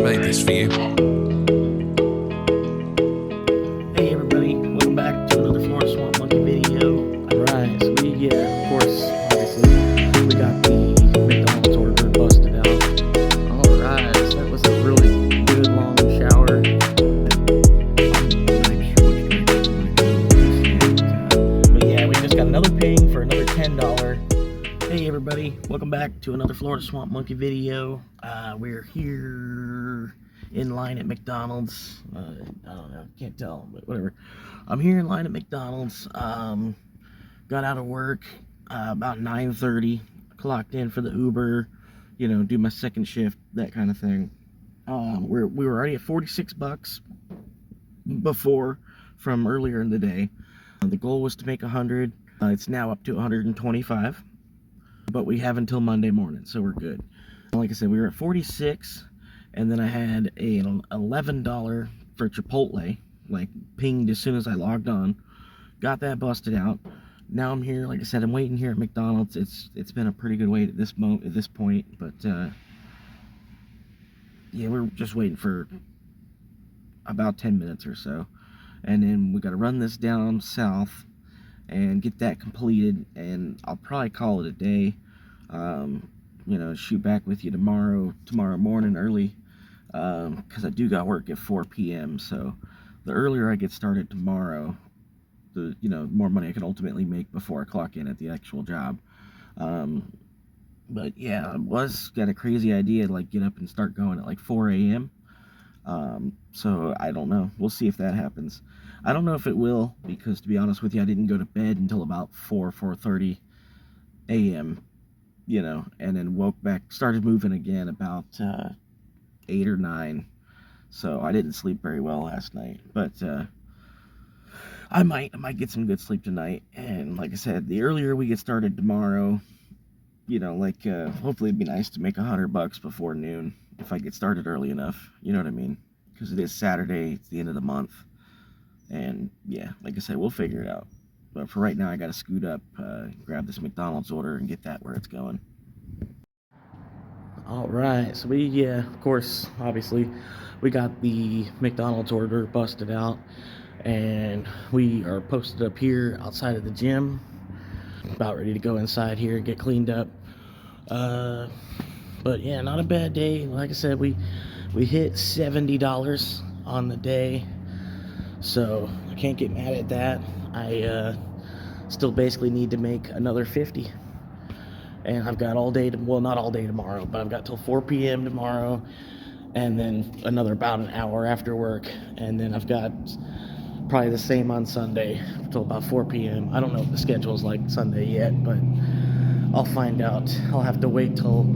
I made this for you. Hey everybody, welcome back to another Florida Swamp Monkey video. Alright, so of course, obviously, we got the McDonald's order busted out. Alright, so that was a really good long shower. But yeah, we just got another ping for another $10. Hey everybody, welcome back to another Florida Swamp Monkey video. We're here in line at McDonald's. I don't know, can't tell, but whatever. I'm here in line at McDonald's. Got out of work about 9:30. Clocked in for the Uber, you know, do my second shift, that kind of thing. We were already at $46 before from earlier in the day. The goal was to make 100. It's now up to 125, but we have until Monday morning, so we're good. Like I said, we were at 46, and then I had an $11 for Chipotle, like pinged as soon as I logged on. Got that busted out. Now I'm here, like I said, I'm waiting here at McDonald's. It's been a pretty good wait at this point, but yeah, we're just waiting for about 10 minutes or so, and then we got to run this down south and get that completed, and I'll probably call it a day. You know, shoot back with you tomorrow morning early, because I do got work at 4 p.m. So the earlier I get started tomorrow, the more money I can ultimately make before I clock in at the actual job. But yeah, I got a crazy idea to like get up and start going at like 4 a.m. So I don't know. We'll see if that happens. I don't know if it will, because to be honest with you, I didn't go to bed until about 4:30 a.m. You know, and then started moving again about 8 or 9. So I didn't sleep very well last night, but I might get some good sleep tonight. And like I said, the earlier we get started tomorrow, you know, like hopefully it'd be nice to make $100 before noon if I get started early enough. You know what I mean? Because it is Saturday, it's the end of the month, and yeah, like I said, we'll figure it out. But for right now, I gotta scoot up, grab this McDonald's order, and get that where it's going. Alright, so of course, obviously, we got the McDonald's order busted out, and we are posted up here outside of the gym, about ready to go inside here and get cleaned up. But yeah, not a bad day. Like I said, we hit $70 on the day, so I can't get mad at that. I still basically need to make another 50, and I've got all day well, not all day tomorrow, but I've got till 4 p.m. tomorrow, and then another about an hour after work, and then I've got probably the same on Sunday till about 4 p.m. I don't know what the schedule's like Sunday yet, but I'll find out. I'll have to wait till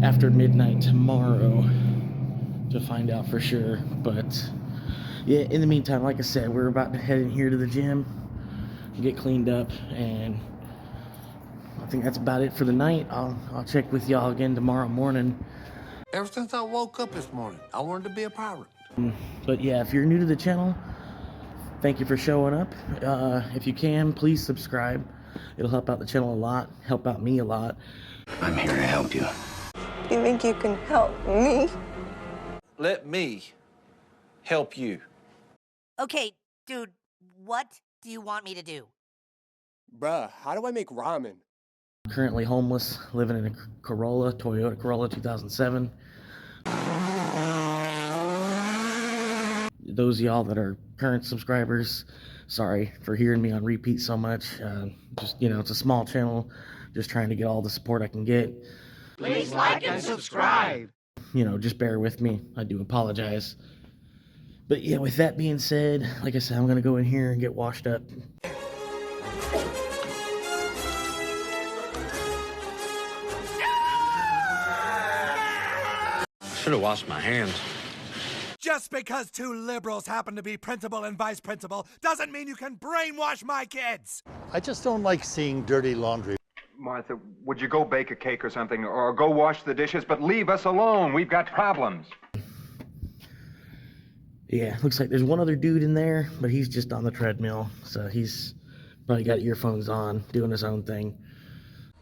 after midnight tomorrow to find out for sure. But yeah, in the meantime, like I said, we're about to head in here to the gym, get cleaned up, and I think that's about it for the night. I'll check with y'all again tomorrow morning. Ever since I woke up this morning, I wanted to be a pirate. But yeah, if you're new to the channel, thank you for showing up. If you can, please subscribe. It'll help out the channel a lot, help out me a lot. I'm here to help you. You think you can help me? Let me help you. Okay, dude, what do you want me to do? Bruh, how do I make ramen? Currently homeless, living in a Toyota Corolla 2007. Those of y'all that are current subscribers, sorry for hearing me on repeat so much. Just, it's a small channel, just trying to get all the support I can get. Please like and subscribe. Just bear with me. I do apologize. But yeah, with that being said, like I said, I'm going to go in here and get washed up. Should have washed my hands. Just because two liberals happen to be principal and vice principal doesn't mean you can brainwash my kids! I just don't like seeing dirty laundry. Martha, would you go bake a cake or something, or go wash the dishes, but leave us alone. We've got problems. Yeah, looks like there's one other dude in there, but he's just on the treadmill, so he's probably got earphones on, doing his own thing.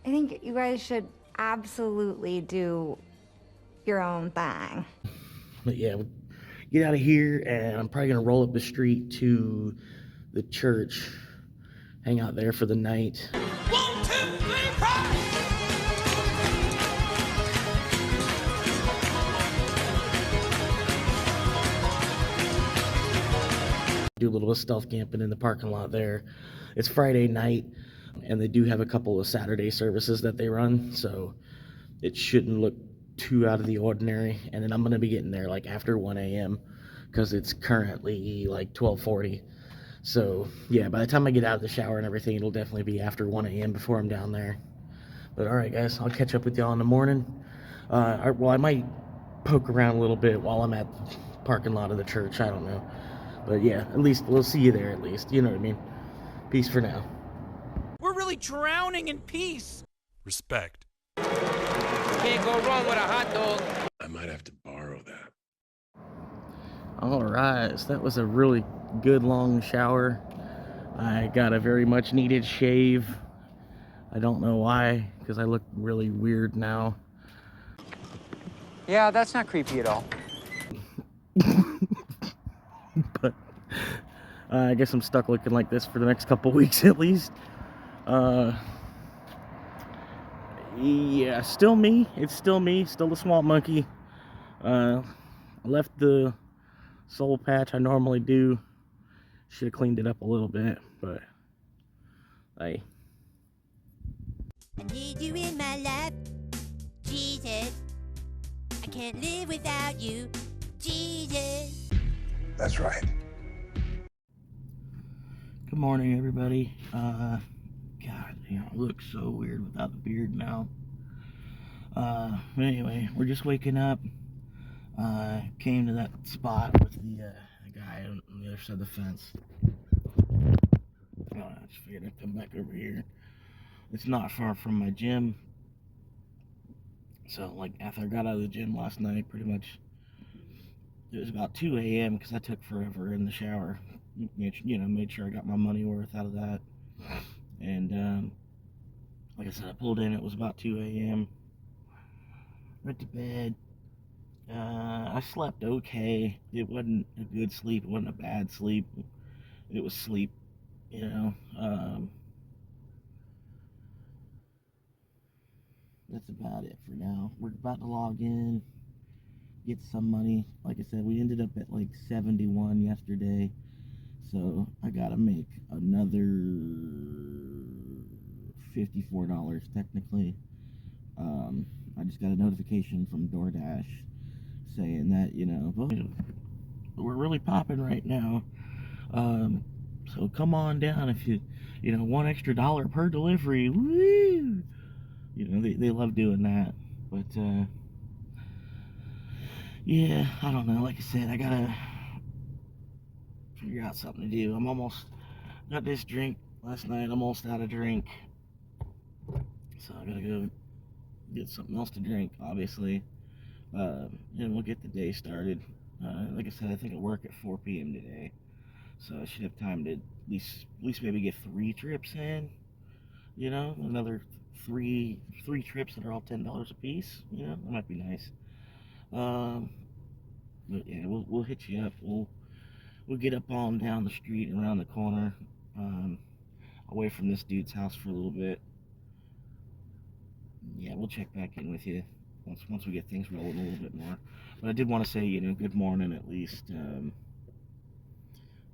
I think you guys should absolutely do your own thing. But yeah, we'll get out of here, and I'm probably gonna roll up the street to the church, hang out there for the night. 1, 2, 3, prime! Do a little bit of stealth camping in the parking lot there. It's Friday night, and they do have a couple of Saturday services that they run, so it shouldn't look too out of the ordinary. And then I'm gonna be getting there like after 1 a.m. because it's currently like 12:40. So yeah, by the time I get out of the shower and everything, it'll definitely be after 1 a.m. before I'm down there. But all right, guys, I'll catch up with y'all in the morning. I might poke around a little bit while I'm at the parking lot of the church. I don't know. But yeah, at least we'll see you there at least. You know what I mean? Peace for now. We're really drowning in peace. Respect. Can't go wrong with a hot dog. I might have to borrow that. All right, so that was a really good long shower. I got a very much needed shave. I don't know why, because I look really weird now. Yeah, that's not creepy at all. But I guess I'm stuck looking like this for the next couple weeks at least. Yeah, still me. It's still me, still the swamp monkey. I left the soul patch I normally do. Should have cleaned it up a little bit, but hey. I need you in my life, Jesus. I can't live without you, Jesus. That's right. Good morning, everybody. God, I look so weird without the beard now. Anyway, we're just waking up. Came to that spot with the guy on the other side of the fence. I just figured I'd come back over here. It's not far from my gym. So, like, after I got out of the gym last night, pretty much, it was about 2 a.m. because I took forever in the shower. Made sure I got my money worth out of that. And, like I said, I pulled in, it was about 2 a.m. Went to bed. I slept okay. It wasn't a good sleep. It wasn't a bad sleep. It was sleep, you know. That's about it for now. We're about to log in, get some money. Like I said, we ended up at like 71 yesterday. So I gotta make another $54 technically. I just got a notification from DoorDash saying that, we're really popping right now. So come on down if you $1 extra per delivery. Woo! They love doing that. But yeah, I don't know. Like I said, I gotta figure out something to do. I'm almost got this drink last night. I'm almost out of drink, so I gotta go get something else to drink, obviously. And we'll get the day started. Like I said, I think I work at 4 p.m. today, so I should have time to at least maybe get 3 trips in. Another three trips that are all $10 a piece. That might be nice. But yeah, we'll hit you up. We'll get up on down the street and around the corner, away from this dude's house for a little bit. Yeah, we'll check back in with you once we get things rolling a little bit more. But I did want to say, good morning at least.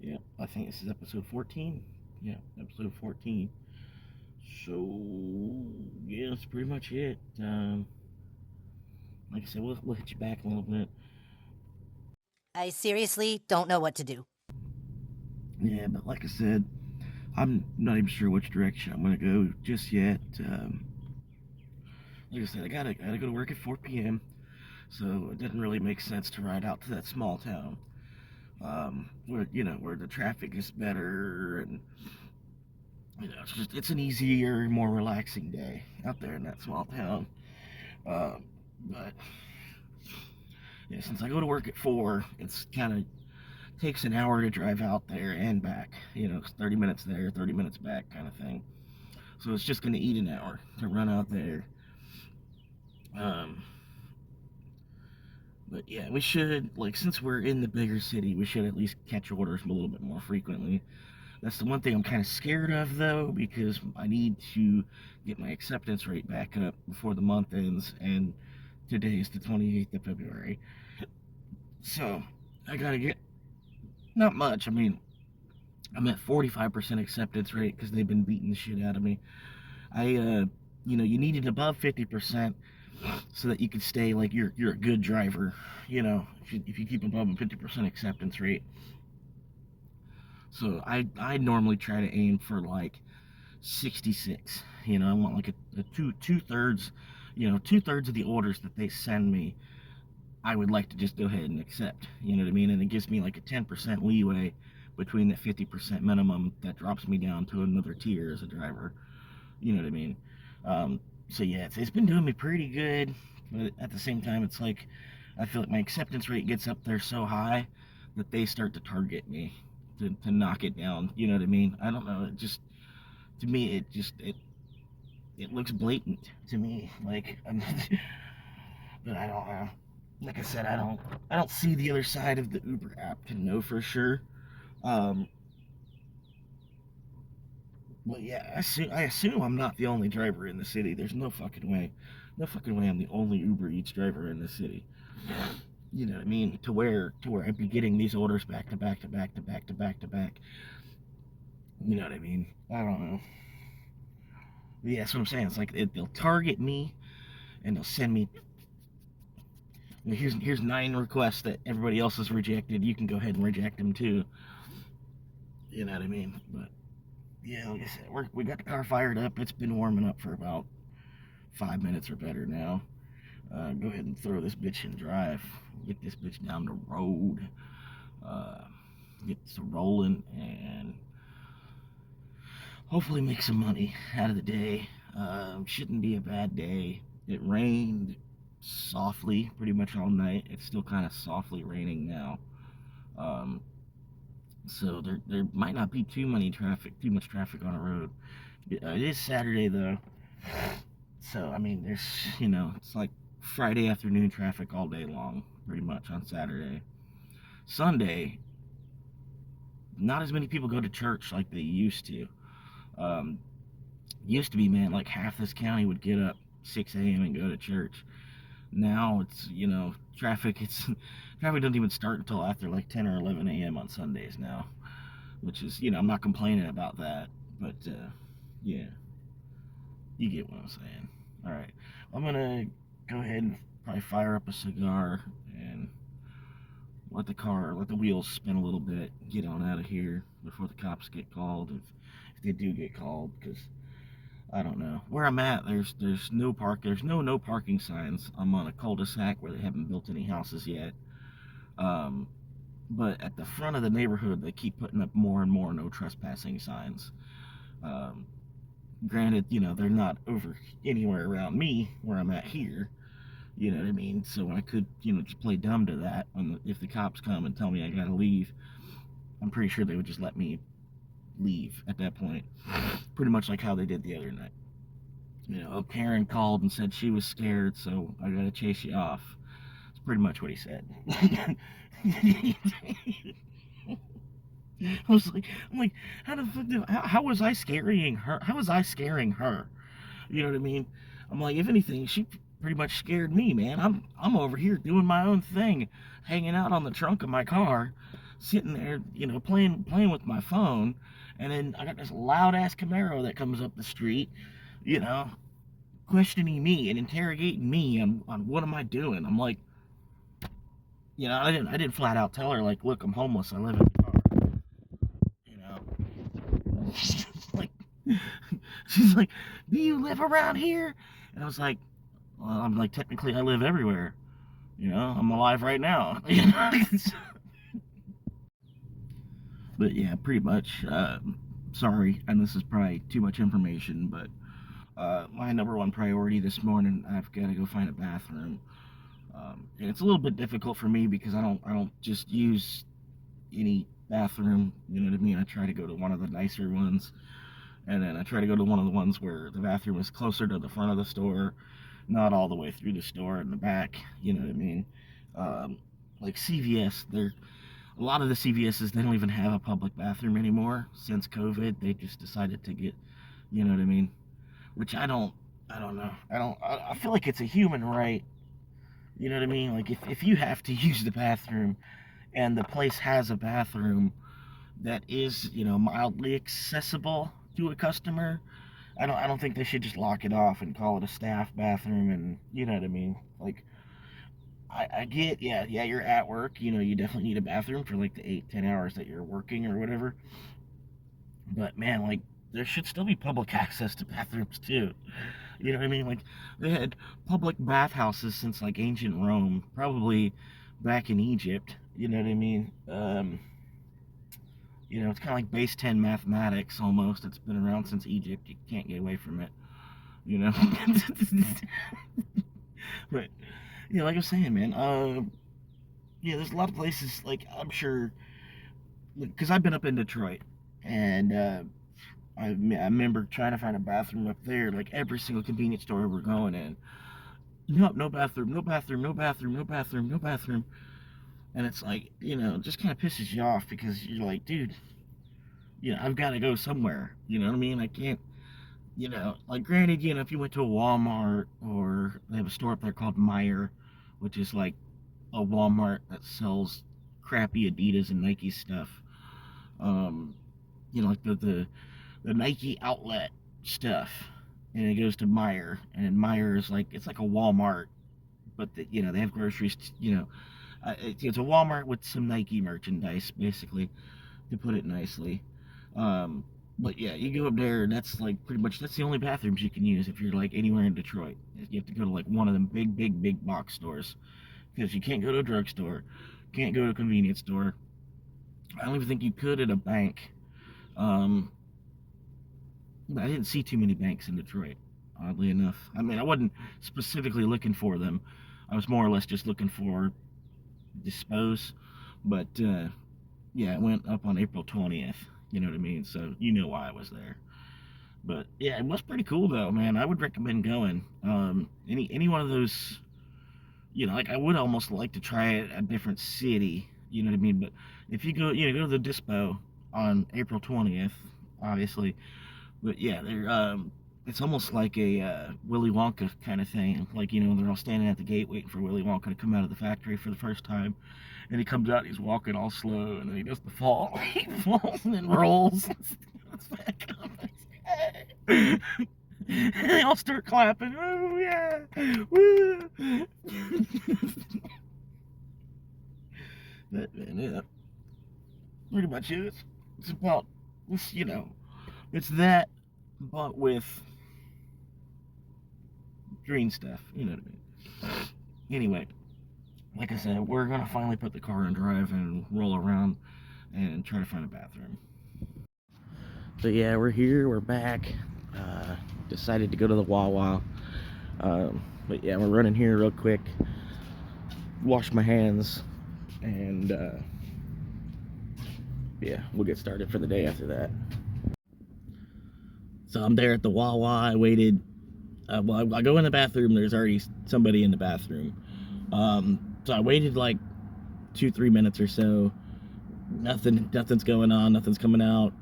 Yeah, I think this is episode 14. Yeah, episode 14. So yeah, that's pretty much it. Like I said, we'll hit you back a little bit. I seriously don't know what to do. Yeah, but like I said, I'm not even sure which direction I'm gonna go just yet. Like I said, I gotta go to work at 4 p.m. So it doesn't really make sense to ride out to that small town, where the traffic is better, and it's an easier, more relaxing day out there in that small town. But yeah, since I go to work at 4, it's kind of takes an hour to drive out there and back. 30 minutes there, 30 minutes back, kind of thing. So it's just gonna eat an hour to run out there. But yeah, we should, like, since we're in the bigger city, we should at least catch orders a little bit more frequently. That's the one thing I'm kind of scared of, though, because I need to get my acceptance rate back up before the month ends, and today is the 28th of February. So, I gotta get, not much, I mean, I'm at 45% acceptance rate because they've been beating the shit out of me. You need it above 50% so that you can stay, like, you're a good driver, if you keep above a 50% acceptance rate. So I normally try to aim for like 66. I want like a two thirds, 2/3 of the orders that they send me, I would like to just go ahead and accept. You know what I mean? And it gives me like a 10% leeway between the 50% minimum that drops me down to another tier as a driver. You know what I mean? So yeah, it's been doing me pretty good, but at the same time, it's like I feel like my acceptance rate gets up there so high that they start to target me to knock it down. You know what I mean? I don't know. It just, to me, it looks blatant to me. Like, but I don't know. Like I said, I don't see the other side of the Uber app to know for sure. Um, But yeah, I assume I'm not the only driver in the city. There's no fucking way. No fucking way I'm the only Uber Eats driver in the city. You know what I mean? To where I'd be getting these orders back to back to back to back to back to back. You know what I mean? I don't know. But yeah, that's what I'm saying. It's like they'll target me and they'll send me. Here's 9 requests that everybody else has rejected. You can go ahead and reject them too. You know what I mean? But yeah, like I said, we got the car fired up. It's been warming up for about 5 minutes or better now. Go ahead and throw this bitch in drive. Get this bitch down the road. Get some rolling and hopefully make some money out of the day. Shouldn't be a bad day. It rained softly pretty much all night. It's still kind of softly raining now. So there might not be too much traffic on the road. It is Saturday though. So I mean, there's it's like Friday afternoon traffic all day long, pretty much on Saturday. Sunday, not as many people go to church like they used to. Used to be, man, like half this county would get up 6 a.m. and go to church. Now it's, traffic doesn't even start until after like 10 or 11 a.m. on Sundays now, which is, I'm not complaining about that, but yeah, you get what I'm saying. All right, I'm gonna go ahead and probably fire up a cigar and let the wheels spin a little bit, get on out of here before the cops get called, if they do get called, because I don't know where I'm at. There's no parking signs. I'm on a cul-de-sac where they haven't built any houses yet. But at the front of the neighborhood, they keep putting up more and more no trespassing signs. Granted, they're not over anywhere around me where I'm at here. You know what I mean? So I could, just play dumb to that. If the cops come and tell me I gotta leave, I'm pretty sure they would just let me leave at that point. Pretty much like how they did the other night. Karen called and said she was scared, so I gotta chase you off. That's pretty much what he said. I'm like, how was I scaring her? How was I scaring her? You know what I mean? I'm like, if anything, she pretty much scared me, man. I'm over here doing my own thing, hanging out on the trunk of my car, sitting there, playing with my phone, and then I got this loud ass Camaro that comes up the street, questioning me and interrogating me on what am I doing. I'm like, I didn't flat out tell her, like, look, I'm homeless, I live in a car. She's like, do you live around here? And I was like, well, I'm like, technically I live everywhere. I'm alive right now. But yeah, pretty much. Sorry, and this is probably too much information, but my number one priority this morning, I've got to go find a bathroom. And it's a little bit difficult for me because I don't just use any bathroom. You know what I mean? I try to go to one of the nicer ones, and then I try to go to one of the ones where the bathroom is closer to the front of the store, not all the way through the store in the back. You know what I mean? like CVS, a lot of the CVS's, they don't even have a public bathroom anymore since COVID. They just decided to get, you know what I mean? Which I don't know. I feel like it's a human right. You know what I mean? Like if you have to use the bathroom and the place has a bathroom that is, mildly accessible to a customer, I don't think they should just lock it off and call it a staff bathroom, and you know what I mean? Like, I get, yeah, you're at work, you definitely need a bathroom for like the 8-10 hours that you're working or whatever. But man, like, there should still be public access to bathrooms too. You know what I mean? Like, they had public bathhouses since like ancient Rome, probably back in Egypt. You know what I mean? It's kind of like base 10 mathematics almost. It's been around since Egypt. You can't get away from it. But like I was saying, man. There's a lot of places, like, I'm sure, because I've been up in Detroit, and I remember trying to find a bathroom up there, like every single convenience store we're going in. Nope, no bathroom, no bathroom, no bathroom, no bathroom, no bathroom. And it's like, it just kind of pisses you off because you're like, dude, I've got to go somewhere. You know what I mean? I can't, like, granted, if you went to a Walmart, or they have a store up there called Meijer, which is like a Walmart that sells crappy Adidas and Nike stuff. Like the Nike outlet stuff, and it goes to Meijer, and Meijer is like, it's like a Walmart, but they have groceries. It's a Walmart with some Nike merchandise, basically, to put it nicely. But yeah, you go up there, and that's like pretty much, that's the only bathrooms you can use if you're like anywhere in Detroit. You have to go to like one of them big box stores, because you can't go to a drugstore, can't go to a convenience store. I don't even think you could at a bank. But I didn't see too many banks in Detroit, oddly enough. I mean, I wasn't specifically looking for them. I was more or less just looking for dispose. But yeah, it went up on April 20th. You know what I mean? So you know why I was there. But yeah, it was pretty cool though, man. I would recommend going. Any one of those, like, I would almost like to try it at a different city. You know what I mean? But if you go, go to the Dispo on April 20th, obviously. But yeah, they're it's almost like a Willy Wonka kind of thing. Like, they're all standing at the gate waiting for Willy Wonka to come out of the factory for the first time. And he comes out, he's walking all slow, and then he does the fall. He falls and then rolls. It's back up. And they all start clapping. Oh, yeah. Woo. But, man, yeah. Pretty much it. It's about, it's that, but with green stuff. You know what I mean? Anyway, like I said, we're going to finally put the car in drive and roll around and try to find a bathroom. So yeah, we're here, we're back. Decided to go to the Wawa. But yeah, we're running here real quick. Wash my hands. And yeah, we'll get started for the day after that. So I'm there at the Wawa. I waited. Well, I go in the bathroom. There's already somebody in the bathroom. So I waited like 2-3 minutes or so. Nothing's going on. Nothing's coming out.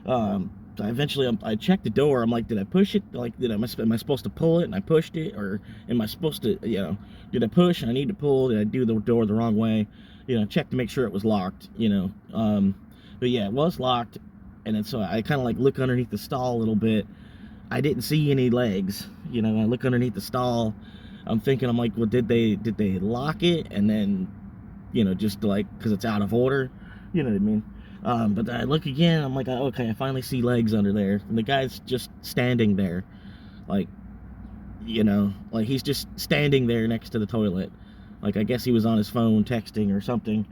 So eventually I checked the door. I'm like, did I push it? Like, am I supposed to pull it? And I pushed it, or am I supposed to? Did I push? And I need to pull. Did I do the door the wrong way? Check to make sure it was locked. But yeah, it was locked. And then so I kind of like look underneath the stall a little bit. I didn't see any legs. I look underneath the stall. I'm thinking, I'm like, well, did they lock it? And then, just like, because it's out of order. You know what I mean? But then I look again. I'm like, okay, I finally see legs under there. And the guy's just standing there. Like, like he's just standing there next to the toilet. Like, I guess he was on his phone texting or something.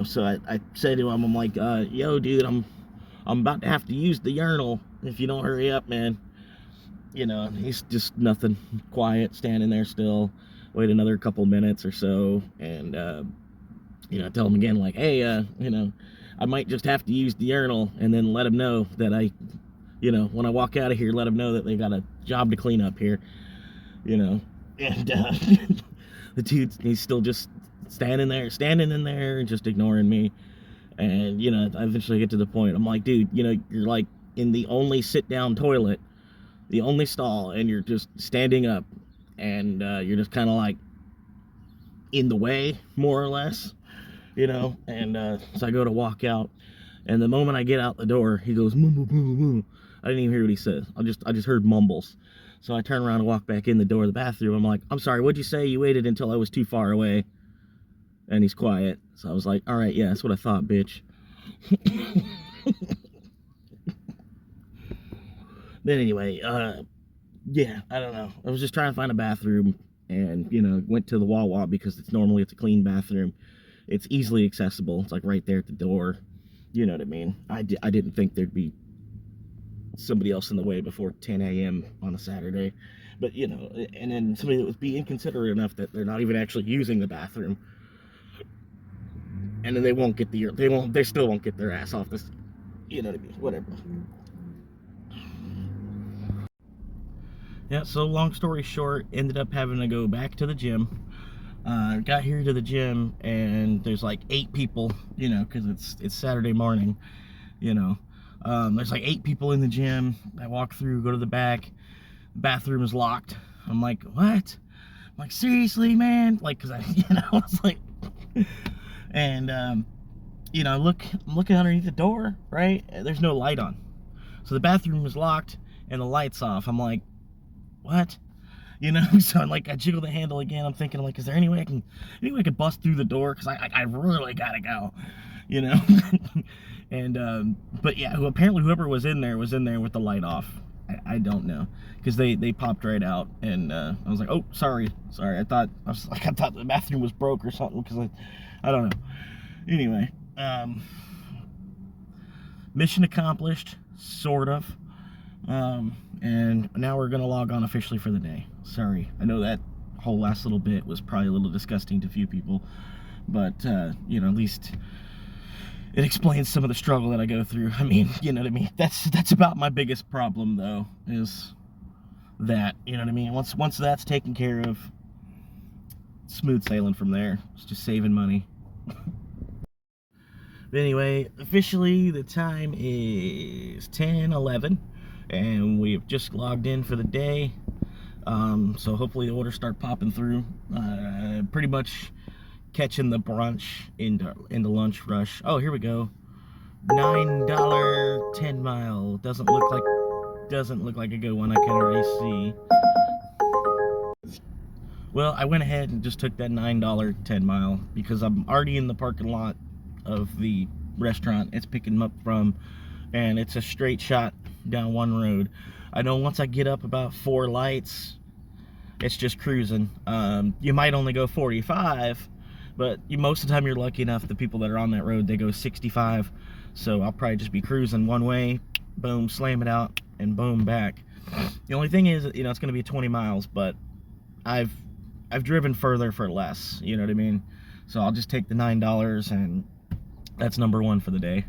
So I said to him, I'm like, yo, dude, I'm about to have to use the urinal if you don't hurry up, man. He's just nothing, quiet, standing there still. Wait another couple minutes or so, and I tell him again, like, hey, I might just have to use the urinal, and then let him know that when I walk out of here, let him know that they got a job to clean up here, and the dude, he's still just standing in there and just ignoring me. And, you know, I eventually get to the point. I'm like, dude, you know, you're like in the only sit-down toilet, the only stall, and you're just standing up, and you're just kind of like in the way, more or less, you know. And so I go to walk out, and the moment I get out the door, he goes, mumble, mumble, mumble. I didn't even hear what he said. I just heard mumbles. So I turn around and walk back in the door of the bathroom. I'm like, I'm sorry, what'd you say? You waited until I was too far away. And he's quiet. So I was like, all right, yeah, that's what I thought, bitch. But anyway, yeah, I don't know. I was just trying to find a bathroom, and, you know, went to the Wawa because it's a clean bathroom. It's easily accessible. It's like right there at the door. You know what I mean? I didn't think there'd be somebody else in the way before 10 a.m. on a Saturday. But, you know, and then somebody that would be inconsiderate enough that they're not even actually using the bathroom. And then they still won't get their ass off this, you know what I mean, whatever. Yeah, so long story short, ended up having to go back to the gym. Got here to the gym, and there's like 8 people, you know, because it's Saturday morning, you know. There's like 8 people in the gym. I walk through, go to the back, the bathroom is locked. I'm like, what? I'm like, seriously, man? Like, because it's like... And, you know, I'm looking underneath the door, right? There's no light on. So the bathroom is locked and the light's off. I'm like, what? You know, so I jiggle the handle again. I'm thinking, like, is there any way I can bust through the door? Because I really gotta go, you know? And, but yeah, apparently whoever was in there with the light off. I don't know, because they popped right out, and I was like, oh, sorry, I thought the bathroom was broke or something, because I don't know. Anyway, mission accomplished, sort of. And now we're gonna log on officially for the day. Sorry, I know that whole last little bit was probably a little disgusting to a few people, but you know, at least it explains some of the struggle that I go through. I mean, you know what I mean? That's about my biggest problem, though, is that, you know what I mean? Once that's taken care of, smooth sailing from there. It's just saving money. But anyway, officially the time is 10:11, and we've just logged in for the day. So hopefully the orders start popping through. Pretty much catching the brunch into lunch rush. Oh, here we go. $9 10 mile. Doesn't look like a good one. I can already see. Well, I went ahead and just took that $9 10 mile because I'm already in the parking lot of the restaurant it's picking them up from, and it's a straight shot down one road. I know once I get up about 4 lights, it's just cruising. You might only go 45, but most of the time you're lucky enough, the people that are on that road, they go 65. So I'll probably just be cruising one way, boom, slam it out, and boom, back. The only thing is, you know, it's going to be 20 miles, but I've driven further for less, you know what I mean? So I'll just take the $9, and that's number 1 for the day.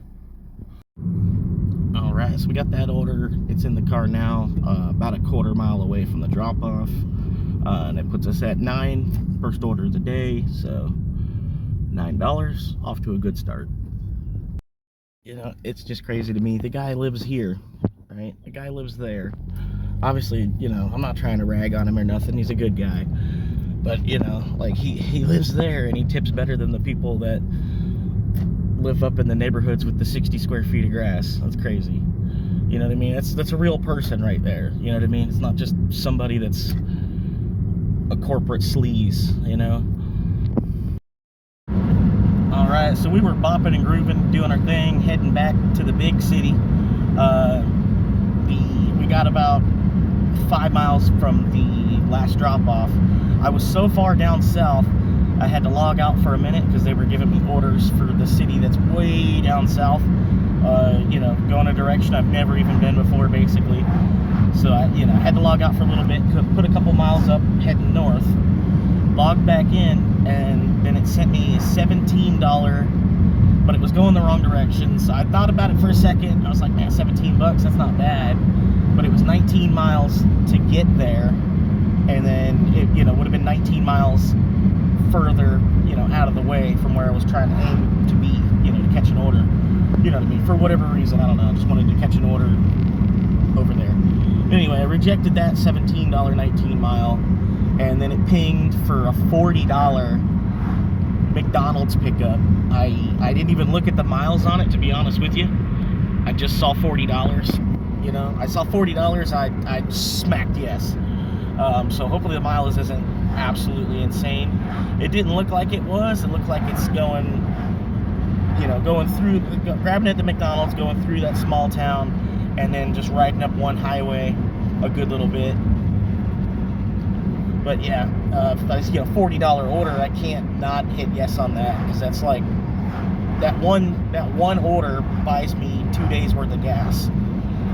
All right, so we got that order. It's in the car now, about a quarter mile away from the drop-off. And it puts us at 9, first order of the day, so $9, off to a good start. You know, it's just crazy to me. The guy lives here, right? The guy lives there. Obviously, you know, I'm not trying to rag on him or nothing. He's a good guy. But, you know, like, he lives there, and he tips better than the people that live up in the neighborhoods with the 60 square feet of grass. That's crazy. You know what I mean? That's a real person right there. You know what I mean? It's not just somebody that's a corporate sleaze, you know? Alright, so we were bopping and grooving, doing our thing, heading back to the big city. We got about 5 miles from the last drop-off. I was so far down south, I had to log out for a minute because they were giving me orders for the city that's way down south. You know, going a direction I've never even been before, basically. So I had to log out for a little bit, put a couple miles up, heading north, logged back in, and then it sent me a $17, but it was going the wrong direction. So I thought about it for a second. I was like, man, $17, that's not bad. But it was 19 miles to get there, and then it, you know, would have been 19 miles further, you know, out of the way from where I was trying to aim to be, you know, to catch an order. You know what I mean? For whatever reason, I don't know. I just wanted to catch an order over there. Anyway, I rejected that $17.19 mile, and then it pinged for a $40 McDonald's pickup. I didn't even look at the miles on it, to be honest with you. I just saw $40. You know, I saw $40. I smacked yes. So hopefully the mileage isn't absolutely insane. It didn't look like it was. It looked like it's going, you know, going through, grabbing at the McDonald's, going through that small town, and then just riding up one highway a good little bit. But yeah, if I get a $40 order, I can't not hit yes on that, because that's like, that one order buys me 2 days worth of gas.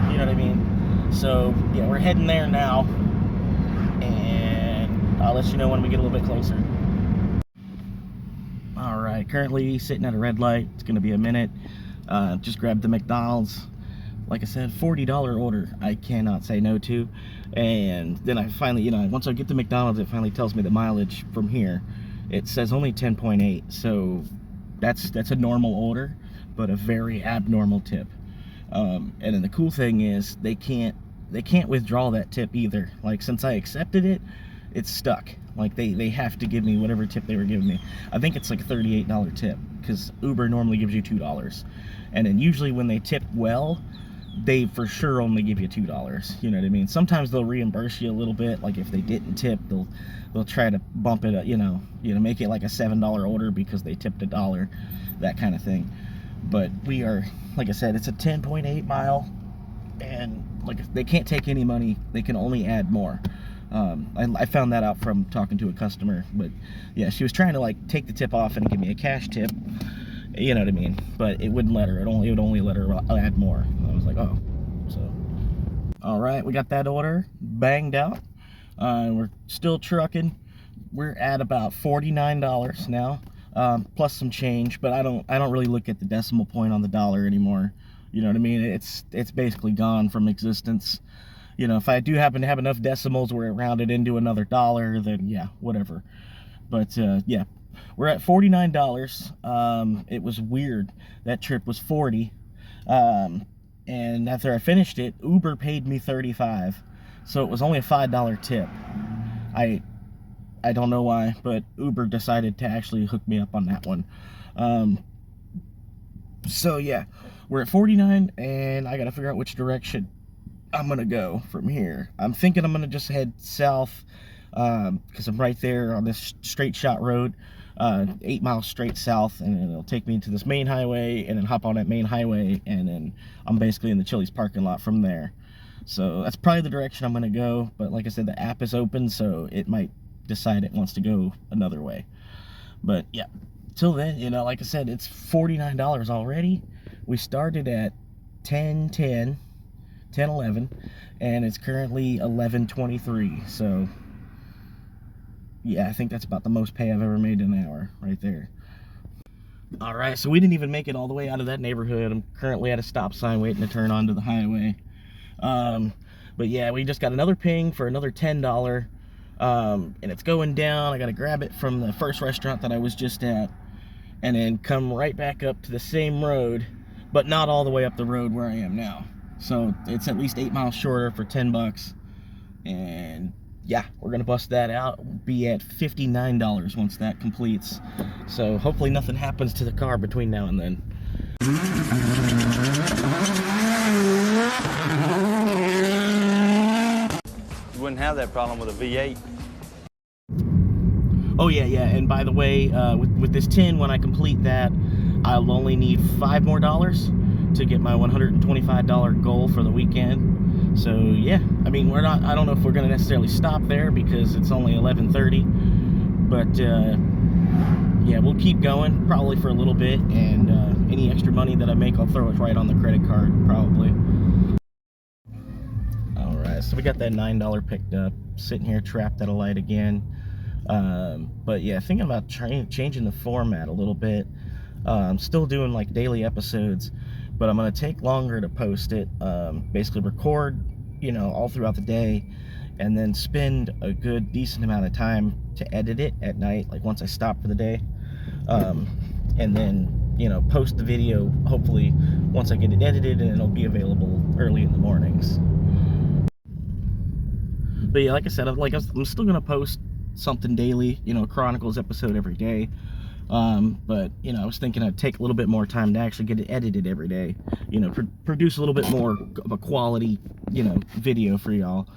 You know what I mean? So yeah, we're heading there now, and I'll let you know when we get a little bit closer. All right, currently sitting at a red light. It's gonna be a minute. Just grabbed the McDonald's. Like I said, $40 order I cannot say no to. And then I finally, you know, once I get to McDonald's, it finally tells me the mileage from here. It says only 10.8, so that's a normal order, but a very abnormal tip. And then the cool thing is they can't withdraw that tip either. Like, since I accepted it, it's stuck. Like, they have to give me whatever tip they were giving me. I think it's like a $38 tip, because Uber normally gives you $2. And then usually when they tip well, they for sure only give you $2. You know what I mean? Sometimes they'll reimburse you a little bit. Like, if they didn't tip, they'll try to bump it up, you know, make it like a $7 order because they tipped $1, that kind of thing. But we are, like I said, it's a 10.8 mile, and like, they can't take any money. They can only add more. I found that out from talking to a customer. But yeah, she was trying to like take the tip off and give me a cash tip. You know what I mean? But it wouldn't let her. It would only let her add more. And I was like, oh. So, all right, we got that order banged out. We're still trucking. We're at about $49 now, plus some change. But I don't really look at the decimal point on the dollar anymore. You know what I mean? It's basically gone from existence. You know, if I do happen to have enough decimals where it rounded into another dollar, then yeah, whatever. But yeah. We're at $49. It was weird. That trip was $40. And after I finished it, Uber paid me $35. So it was only a $5 tip. I don't know why, but Uber decided to actually hook me up on that one. So yeah, we're at 49, and I gotta figure out which direction I'm gonna go from here. I'm thinking I'm gonna just head south, because I'm right there on this straight shot road. 8 miles straight south, and it'll take me to this main highway, and then hop on that main highway, and then I'm basically in the Chili's parking lot from there. So that's probably the direction I'm gonna go. But like I said, the app is open, so it might decide it wants to go another way. But yeah, till then, you know, like I said, it's $49 already. We started at 10.11, and it's currently 11.23. So yeah, I think that's about the most pay I've ever made in an hour right there. All right, so we didn't even make it all the way out of that neighborhood. I'm currently at a stop sign waiting to turn onto the highway. But yeah, we just got another ping for another $10, and it's going down. I got to grab it from the first restaurant that I was just at, and then come right back up to the same road, but not all the way up the road where I am now. So it's at least 8 miles shorter for $10. And yeah, we're gonna bust that out. We'll be at $59 once that completes. So hopefully nothing happens to the car between now and then. You wouldn't have that problem with a V8. Oh yeah, and by the way, with this 10, when I complete that, I'll only need $5 more to get my $125 goal for the weekend. So yeah, I mean, I don't know if we're gonna necessarily stop there because it's only 11:30, but yeah, we'll keep going probably for a little bit, and any extra money that I make, I'll throw it right on the credit card probably. All right, so we got that $9 picked up, sitting here trapped at a light again. But yeah, thinking about changing the format a little bit. I'm still doing like daily episodes, but I'm gonna take longer to post it. Basically record, you know, all throughout the day, and then spend a good decent amount of time to edit it at night, like once I stop for the day, and then, you know, post the video hopefully once I get it edited, and it'll be available early in the mornings. But yeah, like I said, I'm still gonna post something daily, you know, Chronicles episode every day. But you know, I was thinking I'd take a little bit more time to actually get it edited every day, you know, produce a little bit more of a quality, you know, video for y'all,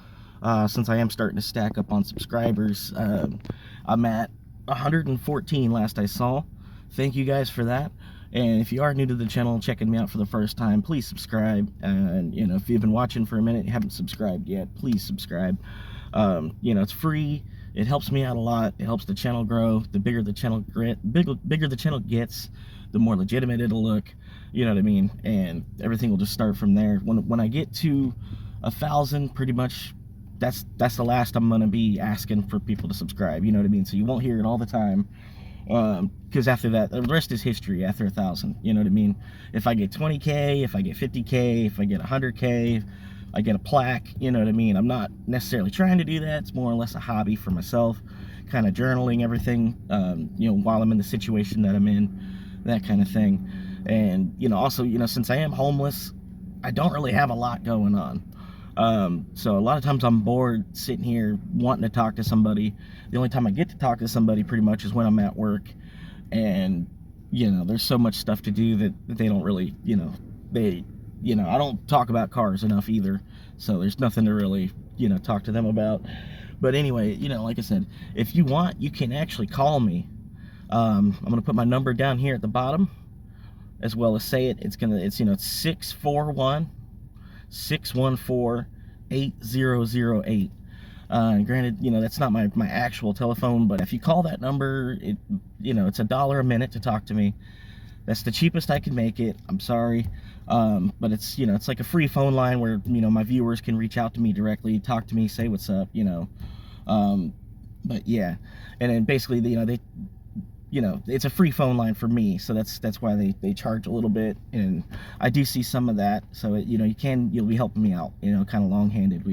since I am starting to stack up on subscribers. I'm at 114 last I saw. Thank you guys for that. And if you are new to the channel, checking me out for the first time, please subscribe. And you know, if you've been watching for a minute and haven't subscribed yet, please subscribe. You know, it's free. It helps me out a lot. It helps the channel grow. The bigger the channel bigger the channel gets, the more legitimate it'll look. You know what I mean? And everything will just start from there. When I get to 1,000, pretty much, that's the last I'm gonna be asking for people to subscribe. You know what I mean? So you won't hear it all the time. Because after that, the rest is history after 1,000. You know what I mean? If I get 20K, if I get 50K, if I get 100K, I get a plaque, you know what I mean? I'm not necessarily trying to do that. It's more or less a hobby for myself, kind of journaling everything, you know, while I'm in the situation that I'm in, that kind of thing. And, you know, also, you know, since I am homeless, I don't really have a lot going on. So a lot of times I'm bored sitting here wanting to talk to somebody. The only time I get to talk to somebody pretty much is when I'm at work. And, you know, there's so much stuff to do that they don't really, you know, I don't talk about cars enough either. So there's nothing to really, you know, talk to them about. But anyway, you know, like I said, if you want, you can actually call me. I'm going to put my number down here at the bottom, as well as say it. It's, you know, it's 641-614-8008. Granted, you know, that's not my actual telephone, but if you call that number, you know, it's $1 a minute to talk to me. That's the cheapest I can make it. I'm sorry. But it's, you know, it's like a free phone line where, you know, my viewers can reach out to me directly, talk to me, say what's up, you know. But yeah, and then basically, you know, it's a free phone line for me, so that's why they charge a little bit, and I do see some of that. So you know, you'll be helping me out, you know, kind of long-handed.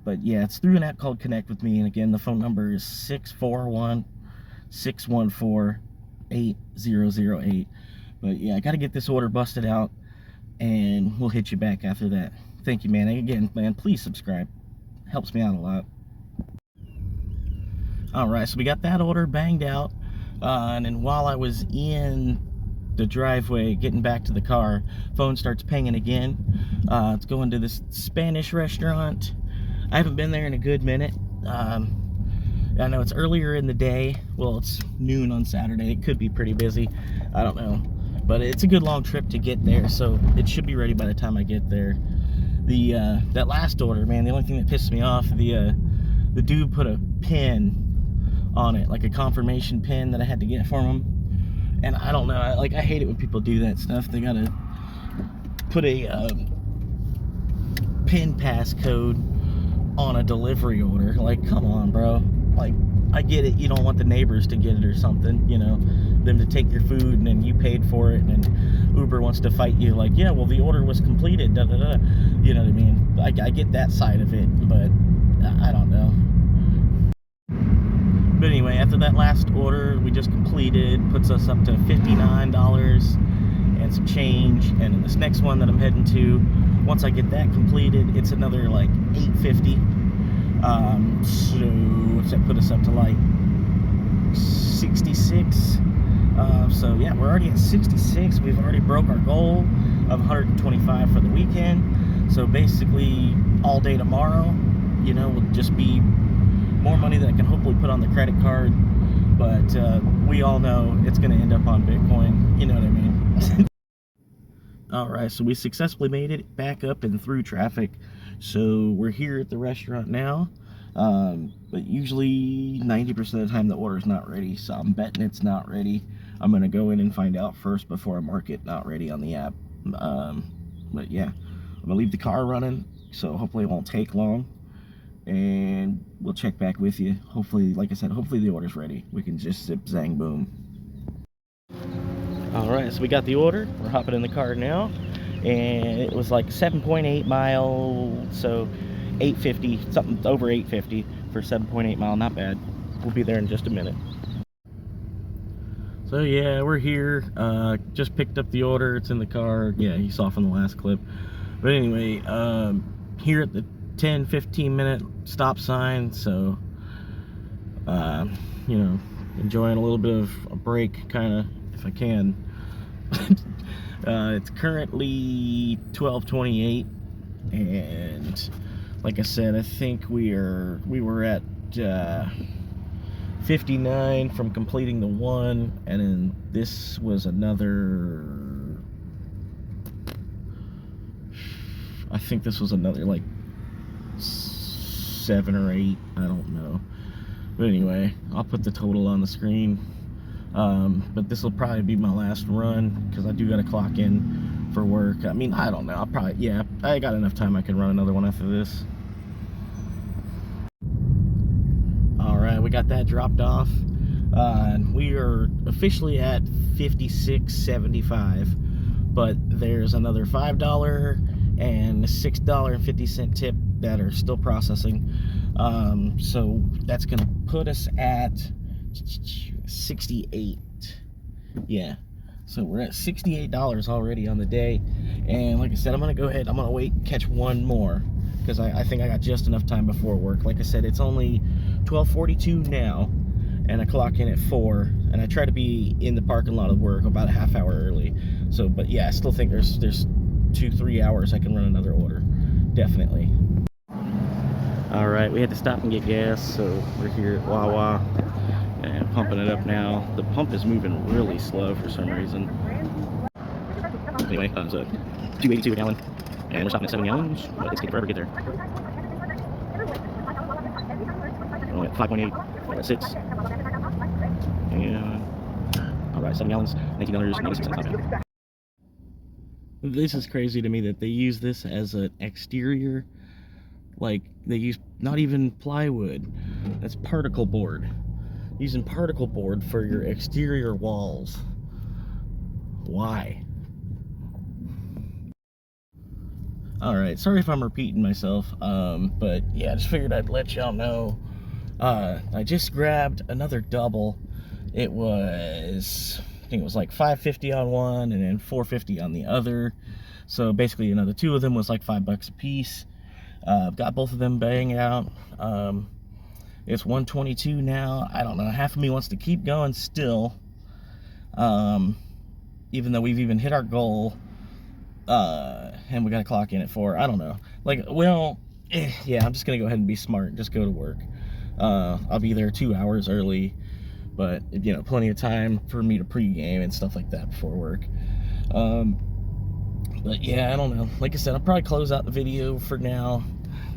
But yeah, it's through an app called Connect With Me, and again, the phone number is 641-614-8008. But yeah, I got to get this order busted out, and we'll hit you back after that. Thank you, man. And again, man, please subscribe. Helps me out a lot. Alright, so we got that order banged out, and then while I was in the driveway getting back to the car, phone starts pinging again. It's going to this Spanish restaurant. I haven't been there in a good minute. I know it's earlier in the day. Well, it's noon on Saturday. It could be pretty busy. I don't know. But it's a good long trip to get there, so it should be ready by the time I get there. That last order, man, the only thing that pissed me off, the dude put a pin on it, like a confirmation pin that I had to get from him. And I don't know, I hate it when people do that stuff. They gotta put a pin passcode on a delivery order. Like, come on, bro. Like, I get it, you don't want the neighbors to get it or something, you know, them to take your food and then you paid for it, and then Uber wants to fight you like, yeah, well, the order was completed, da da da. You know what I mean? I get that side of it, but I don't know. But anyway, after that last order we just completed, puts us up to $59 and some change. And then this next one that I'm heading to, once I get that completed, it's another like $8.50. So what's that put us up to, like 66? So yeah, we're already at 66. We've already broke our goal of 125 for the weekend. So basically all day tomorrow, you know, will just be more money that I can hopefully put on the credit card. But we all know it's going to end up on Bitcoin. You know what I mean? Alright, so we successfully made it back up and through traffic. So we're here at the restaurant now. But usually 90% of the time the order's not ready. So I'm betting it's not ready. I'm going to go in and find out first before I mark it not ready on the app. But yeah, I'm going to leave the car running. So hopefully it won't take long. And we'll check back with you. Hopefully, like I said, hopefully the order's ready. We can just zip, zang, boom. Alright, so we got the order. We're hopping in the car now. And it was like 7.8 miles, so $8.50, something over $8.50. for 7.8 mile, not bad. We'll be there in just a minute. So yeah, we're here. Just picked up the order. It's in the car. Yeah, you saw from the last clip. But anyway, here at the 10-15 minute stop sign. So, you know, enjoying a little bit of a break, kind of, if I can. It's currently 12:28, and like I said, I think we were at 59 from completing the one, and then this was another, I think this was another like 7 or 8, I don't know. But anyway, I'll put the total on the screen. But this will probably be my last run, because I do got to clock in for work. I mean, I don't know, I'll probably, yeah, I got enough time I can run another one after this. Alright, we got that dropped off. We are officially at $56.75, but there's another $5 and $6.50 tip that are still processing. So that's gonna put us at 68. Yeah, so we're at $68 already on the day. And like I said, I'm gonna go ahead, I'm gonna wait and catch one more, because I think I got just enough time before work. Like I said, it's only 12:42 now, and I clock in at 4, and I try to be in the parking lot of work about a half hour early. So, but yeah, I still think there's 2-3 hours I can run another order, definitely. All right, we had to stop and get gas, so we're here at Wawa and pumping it up now. The pump is moving really slow for some reason. Anyway, so $2.82 a gallon, and we're stopping at 7 gallons, but it's taking forever to get there. We're at 5.8, 6, and all right, 7 gallons, $19.96. Not bad. This is crazy to me that they use this as an exterior. Like, they use not even plywood, that's particle board. Using particle board for your exterior walls. Why? Alright, sorry if I'm repeating myself, but yeah, I just figured I'd let y'all know. I just grabbed another double. It was, I think it was like $5.50 on one and then $4.50 on the other. So basically, you know, the two of them was like $5 a piece. Got both of them banged out. It's 1:22 now. I don't know, half of me wants to keep going still, even though we've even hit our goal, and we gotta clock in at 4. I don't know, like, well, yeah, I'm just gonna go ahead and be smart and just go to work. I'll be there 2 hours early, but you know, plenty of time for me to pregame and stuff like that before work. But yeah, I don't know. Like I said, I'll probably close out the video for now.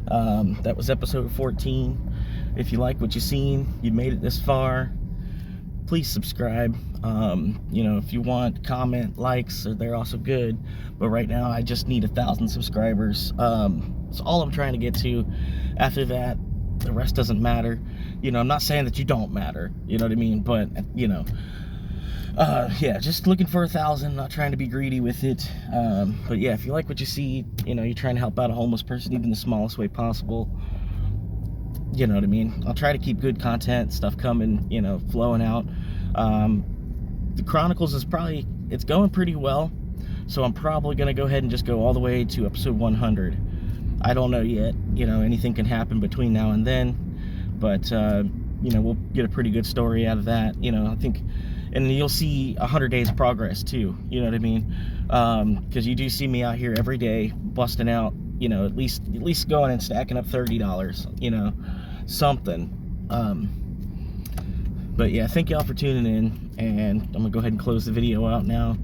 That was episode 14. If you like what you've seen, you made it this far, please subscribe. You know, if you want comment, likes, they're also good. But right now, I just need 1,000 subscribers. That's all I'm trying to get to. After that, the rest doesn't matter. You know, I'm not saying that you don't matter. You know what I mean? But, you know, yeah, just looking for 1,000, not trying to be greedy with it. But yeah, if you like what you see, you know, you're trying to help out a homeless person even the smallest way possible, you know what I mean, I'll try to keep good content, stuff coming, you know, flowing out. The Chronicles is probably, it's going pretty well, so I'm probably gonna go ahead and just go all the way to episode 100. I don't know yet, you know, anything can happen between now and then, but you know, we'll get a pretty good story out of that, you know, I think. And you'll see 100 days of progress too, you know what I mean? Because you do see me out here every day busting out, you know, at least going and stacking up $30, you know, something. But yeah, thank y'all for tuning in, and I'm gonna go ahead and close the video out now.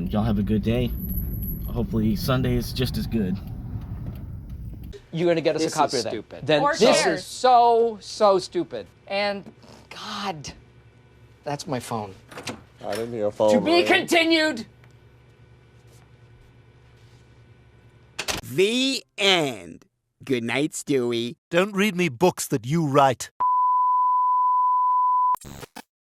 Y'all have a good day. Hopefully Sunday is just as good. You're gonna get us a copy of that. Stupid. Then This is so stupid. And God, that's my phone. I didn't hear a phone. To be continued. The end. Good night, Stewie. Don't read me books that you write.